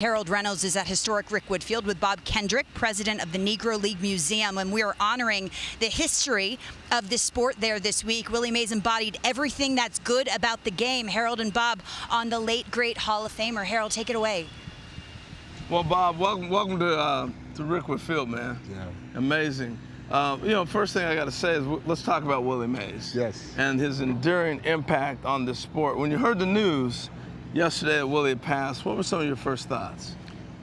Harold Reynolds is at historic Rickwood Field with Bob Kendrick, president of the Negro Leagues Museum, and we are honoring the history of this sport there this week. Willie Mays embodied everything that's good about the game. Harold and Bob on the late, great Hall of Famer. Harold, take it away. Well, Bob, welcome to Rickwood Field, man. Yeah. Amazing. First thing I got to say is let's talk about Willie Mays. Yes. And his enduring impact on this sport. When you heard the news yesterday that Willie had passed, what were some of your first thoughts?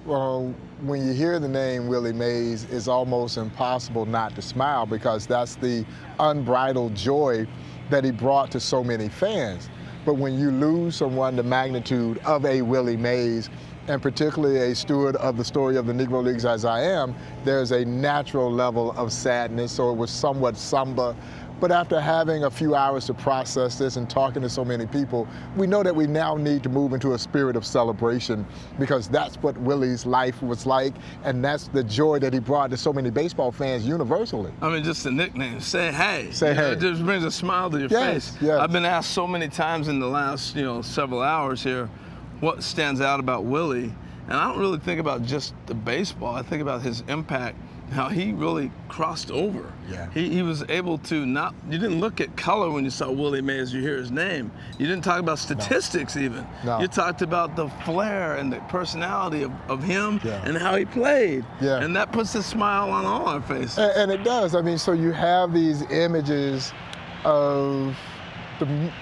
Well, when you hear the name Willie Mays, it's almost impossible not to smile because that's the unbridled joy that he brought to so many fans. But when you lose someone the magnitude of a Willie Mays, and particularly a steward of the story of the Negro Leagues as I am, there's a natural level of sadness, so it was somewhat somber. But after having a few hours to process this and talking to so many people, we know that we now need to move into a spirit of celebration because that's what Willie's life was like, and that's the joy that he brought to so many baseball fans universally. I mean, just the nickname, say hey. Say hey. It just brings a smile to your face. Yes. I've been asked so many times in the last, several hours here, what stands out about Willie, and I don't really think about just the baseball. I think about his impact, how he really crossed over. Yeah. He was able to you didn't look at color when you saw Willie Mays, you hear his name. You didn't talk about statistics even. No. You talked about the flair and the personality of him Yeah. and how he played. Yeah. And that puts a smile on all our faces. And it does. I mean, so you have these images of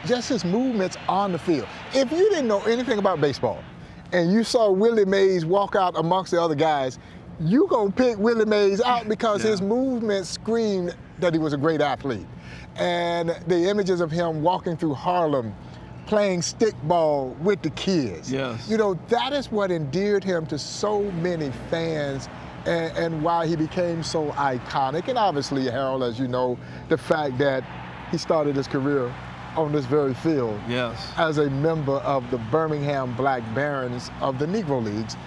just his movements on the field. If you didn't know anything about baseball and you saw Willie Mays walk out amongst the other guys, you gonna pick Willie Mays out because his movements screamed that he was a great athlete. And the images of him walking through Harlem, playing stickball with the kids. Yes. That is what endeared him to so many fans and why he became so iconic. And obviously, Harold, as you know, the fact that he started his career on this very field as a member of the Birmingham Black Barons of the Negro Leagues,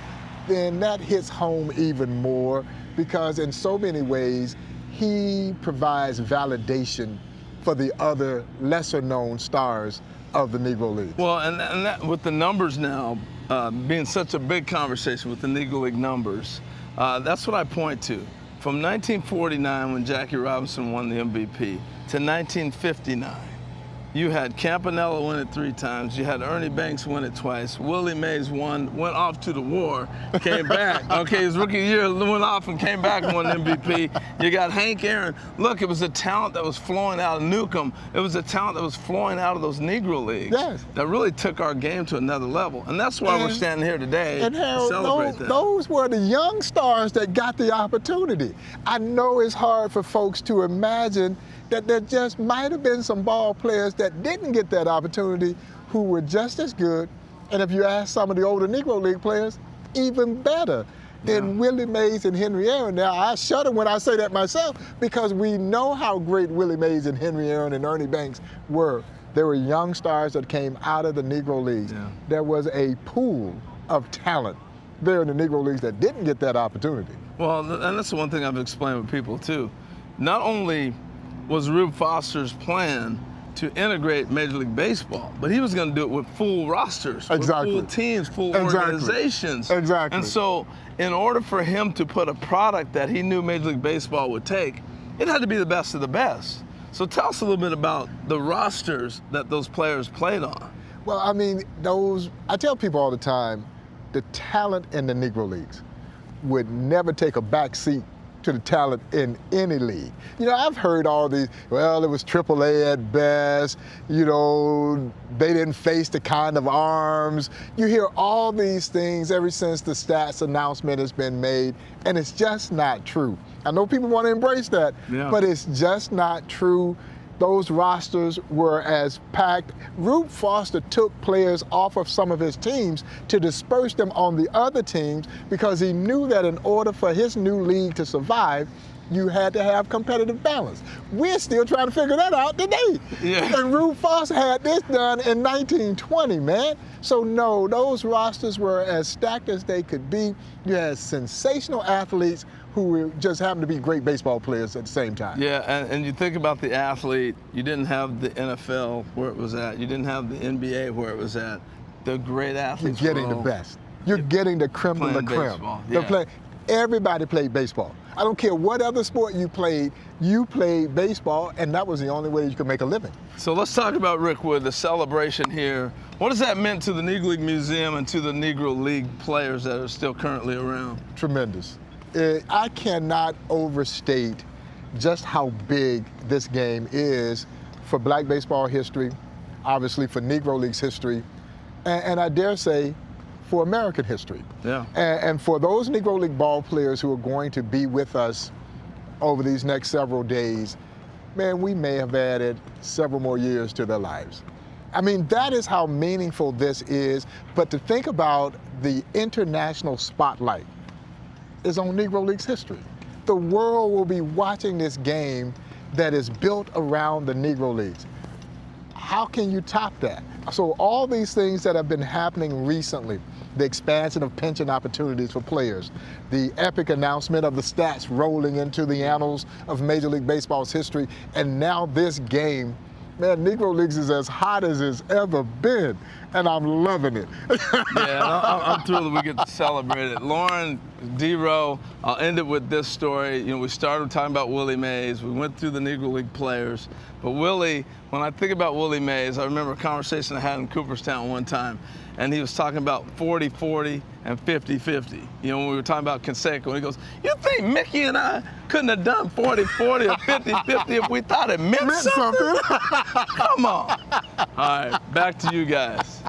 then that hits home even more because in so many ways, he provides validation for the other lesser known stars of the Negro Leagues. Well, and that, with the numbers now being such a big conversation with the Negro League numbers, that's what I point to. From 1949 when Jackie Robinson won the MVP to 1959, you had Campanella win it 3 times. You had Ernie Banks win it twice. Willie Mays went off to the war, came back. Okay, his rookie year went off and came back and won MVP. You got Hank Aaron. Look, it was a talent that was flowing out of Newcomb. It was a talent that was flowing out of those Negro Leagues that really took our game to another level. And that's why we're standing here today to celebrate that. Those were the young stars that got the opportunity. I know it's hard for folks to imagine that there just might have been some ball players that didn't get that opportunity who were just as good, and if you ask some of the older Negro League players, even better than Willie Mays and Henry Aaron. Now, I shudder when I say that myself because we know how great Willie Mays and Henry Aaron and Ernie Banks were. They were young stars that came out of the Negro Leagues. Yeah. There was a pool of talent there in the Negro Leagues that didn't get that opportunity. Well, and that's the one thing I've explained with people too. Not only was Rube Foster's plan to integrate Major League Baseball, but he was going to do it with full rosters, with full teams, full organizations. Exactly. And so in order for him to put a product that he knew Major League Baseball would take, it had to be the best of the best. So tell us a little bit about the rosters that those players played on. Well, I mean, I tell people all the time, the talent in the Negro Leagues would never take a back seat to the talent in any league. I've heard all these, well, it was AAA at best, they didn't face the kind of arms. You hear all these things ever since the stats announcement has been made, and it's just not true. I know people want to embrace that, but it's just not true. Those rosters were as packed. Rube Foster took players off of some of his teams to disperse them on the other teams because he knew that in order for his new league to survive, you had to have competitive balance. We're still trying to figure that out today. And Rube Foster had this done in 1920, man. So no, those rosters were as stacked as they could be. You had sensational athletes who just happened to be great baseball players at the same time. Yeah, and you think about the athlete, you didn't have the NFL where it was at. You didn't have the NBA where it was at. The great athletes You're getting the best. You're getting the creme de la Playing creme. baseball, They're yeah. Everybody played baseball. I don't care what other sport you played baseball, and that was the only way you could make a living. So let's talk about, Rick Wood, the celebration here. What has that meant to the Negro League Museum and to the Negro League players that are still currently around? Tremendous. I cannot overstate just how big this game is for Black baseball history, obviously for Negro Leagues history, and I dare say for American history. Yeah. And for those Negro League ball players who are going to be with us over these next several days, man, we may have added several more years to their lives. I mean, that is how meaningful this is. But to think about the international spotlight is on Negro Leagues history. The world will be watching this game that is built around the Negro Leagues. How can you top that? So all these things that have been happening recently, the expansion of pension opportunities for players, the epic announcement of the stats rolling into the annals of Major League Baseball's history, and now this game, man, Negro Leagues is as hot as it's ever been, and I'm loving it. Yeah, I'm thrilled that we get to celebrate it. Lauren, D-Row, I'll end it with this story. You know, we started talking about Willie Mays. We went through the Negro League players. But Willie, when I think about Willie Mays, I remember a conversation I had in Cooperstown one time, and he was talking about 40-40 and 50-50. You know, when we were talking about Canseco, he goes, you think Mickey and I couldn't have done 40-40 or 50-50 if we thought it meant something? Come on. All right, back to you guys.